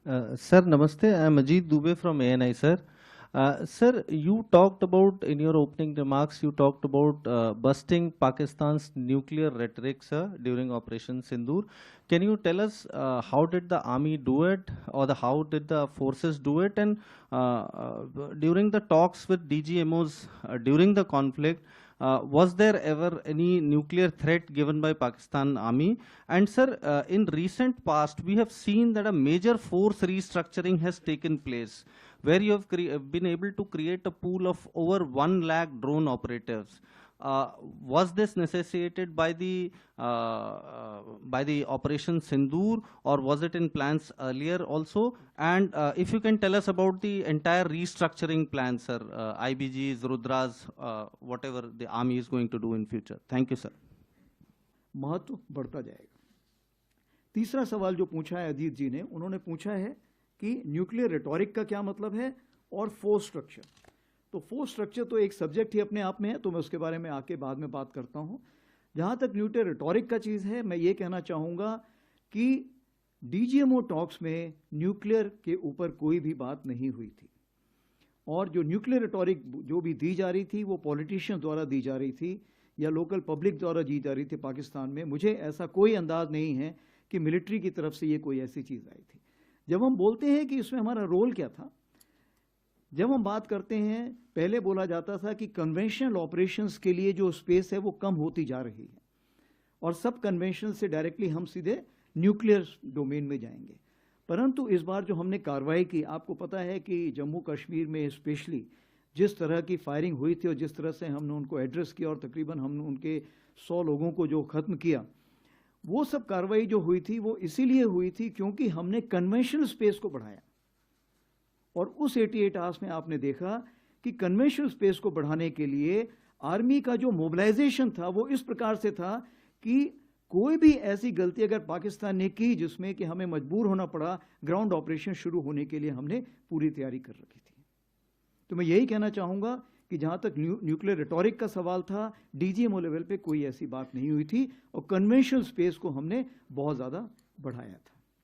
Sir, Namaste. I am Ajit Dubey from ANI, sir. Sir, you talked about, in your opening remarks, you talked about busting Pakistan's nuclear rhetoric, sir, during Operation Sindoor. Can you tell us how did the army do it, or how did the forces do it? And during the talks with DGMOs during the conflict, was there ever any nuclear threat given by Pakistan army? And sir, in recent past, we have seen that a major force restructuring has taken place, where you have been able to create a pool of over 1 lakh drone operatives. Was this necessitated by the Operation Sindoor, or was it in plans earlier also? And if you can tell us about the entire restructuring plan, sir, IBGs, Rudras, whatever the army is going to do in future. Thank you, sir. महत्व बढ़ता जाएगा। तीसरा सवाल जो पूछा है अजीत जी ने, उन्होंने पूछा है कि न्यूक्लियर रेटोरिक का क्या मतलब है और फोर्स स्ट्रक्चर। तो फोर्स स्ट्रक्चर तो एक सब्जेक्ट ही अपने आप में है, तो मैं उसके बारे में आके बाद में बात करता हूं। जहां तक न्यूक्लियर रेटोरिक का चीज़ है, मैं ये कहना चाहूँगा कि डीजीएमओ टॉक्स में न्यूक्लियर के ऊपर कोई भी बात नहीं हुई थी, और जो न्यूक्लियर रेटोरिक जो भी दी जा रही थी वो पॉलिटिशियन द्वारा दी जा रही थी या लोकल पब्लिक द्वारा दी जा रही थी पाकिस्तान में। मुझे ऐसा कोई अंदाज नहीं है कि मिलिट्री की तरफ से ये कोई ऐसी चीज़ आई थी। जब हम बोलते हैं कि इसमें हमारा रोल क्या था, जब हम बात करते हैं, पहले बोला जाता था कि कन्वेंशनल ऑपरेशंस के लिए जो स्पेस है वो कम होती जा रही है और सब कन्वेंशनल से डायरेक्टली हम सीधे न्यूक्लियर डोमेन में जाएंगे। परंतु इस बार जो हमने कार्रवाई की, आपको पता है कि जम्मू कश्मीर में स्पेशली जिस तरह की फायरिंग हुई थी और जिस तरह से हमने उनको एड्रेस किया और तकरीबन हमने उनके 100 लोगों को जो ख़त्म किया, वो सब कार्रवाई जो हुई थी वो इसीलिए हुई थी क्योंकि हमने कन्वेंशनल स्पेस को बढ़ाया। और उस 88 आवर्स में आपने देखा कि कन्वेंशनल स्पेस को बढ़ाने के लिए आर्मी का जो मोबिलाइजेशन था वो इस प्रकार से था कि कोई भी ऐसी गलती अगर पाकिस्तान ने की जिसमें कि हमें मजबूर होना पड़ा ग्राउंड ऑपरेशन शुरू होने के लिए, हमने पूरी तैयारी कर रखी थी। तो मैं यही कहना चाहूँगा कि जहाँ तक न्यूक्लियर रेटोरिक का सवाल था, डीजीएमओ लेवल पे कोई ऐसी बात नहीं हुई थी और कन्वेंशनल स्पेस को हमने बहुत ज़्यादा बढ़ाया था।